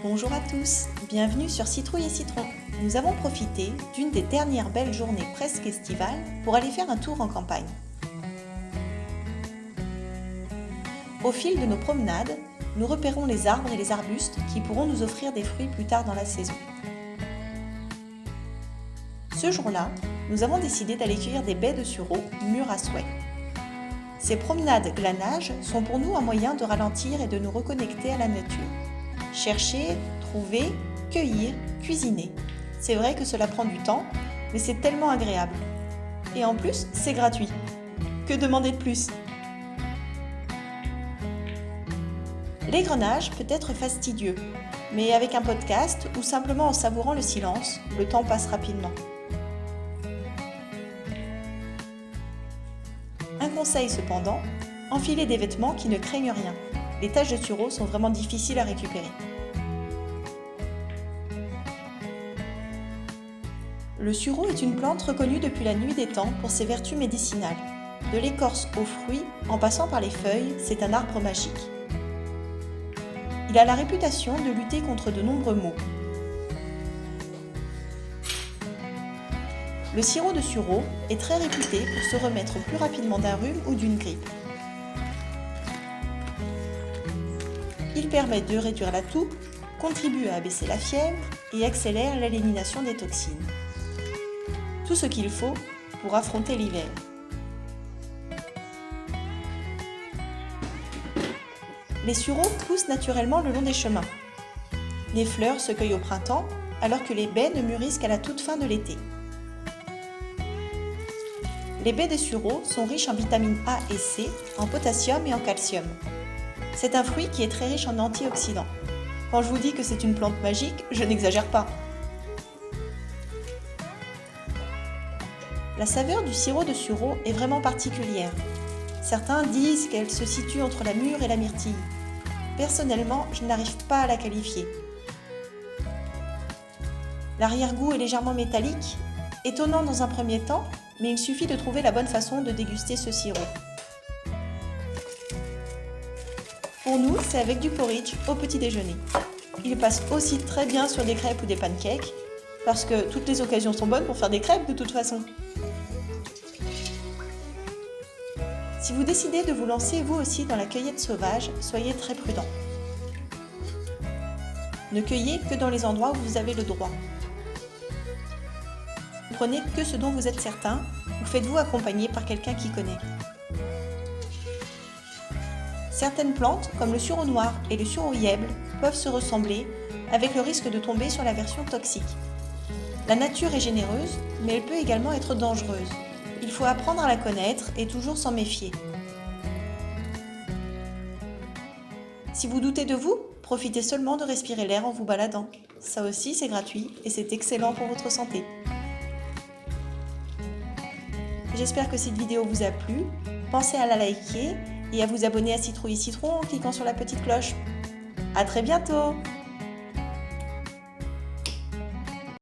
Bonjour à tous, bienvenue sur Citrouille et Citron. Nous avons profité d'une des dernières belles journées presque estivales pour aller faire un tour en campagne. Au fil de nos promenades, nous repérons les arbres et les arbustes qui pourront nous offrir des fruits plus tard dans la saison. Ce jour-là, nous avons décidé d'aller cueillir des baies de sureau mûres à souhait. Ces promenades glanage sont pour nous un moyen de ralentir et de nous reconnecter à la nature. Chercher, trouver, cueillir, cuisiner. C'est vrai que cela prend du temps, mais c'est tellement agréable. Et en plus, c'est gratuit. Que demander de plus ? L'égrenage peut être fastidieux, mais avec un podcast ou simplement en savourant le silence, le temps passe rapidement. Un conseil cependant, enfilez des vêtements qui ne craignent rien. Les taches de sureau sont vraiment difficiles à récupérer. Le sureau est une plante reconnue depuis la nuit des temps pour ses vertus médicinales. De l'écorce aux fruits, en passant par les feuilles, c'est un arbre magique. Il a la réputation de lutter contre de nombreux maux. Le sirop de sureau est très réputé pour se remettre plus rapidement d'un rhume ou d'une grippe. Il permet de réduire la toux, contribue à abaisser la fièvre et accélère l'élimination des toxines. Tout ce qu'il faut pour affronter l'hiver. Les sureaux poussent naturellement le long des chemins. Les fleurs se cueillent au printemps, alors que les baies ne mûrissent qu'à la toute fin de l'été. Les baies de sureau sont riches en vitamines A et C, en potassium et en calcium. C'est un fruit qui est très riche en antioxydants. Quand je vous dis que c'est une plante magique, je n'exagère pas. La saveur du sirop de sureau est vraiment particulière. Certains disent qu'elle se situe entre la mûre et la myrtille. Personnellement, je n'arrive pas à la qualifier. L'arrière-goût est légèrement métallique, étonnant dans un premier temps, mais il suffit de trouver la bonne façon de déguster ce sirop. Pour nous, c'est avec du porridge au petit déjeuner. Il passe aussi très bien sur des crêpes ou des pancakes, parce que toutes les occasions sont bonnes pour faire des crêpes de toute façon. Si vous décidez de vous lancer vous aussi dans la cueillette sauvage, soyez très prudent. Ne cueillez que dans les endroits où vous avez le droit. Ne prenez que ce dont vous êtes certain ou faites-vous accompagner par quelqu'un qui connaît. Certaines plantes, comme le sureau noir et le sureau yèble, peuvent se ressembler, avec le risque de tomber sur la version toxique. La nature est généreuse, mais elle peut également être dangereuse. Il faut apprendre à la connaître et toujours s'en méfier. Si vous doutez de vous, profitez seulement de respirer l'air en vous baladant. Ça aussi, c'est gratuit et c'est excellent pour votre santé. J'espère que cette vidéo vous a plu. Pensez à la liker et à vous abonner à Citrouille et Citron en cliquant sur la petite cloche. À très bientôt!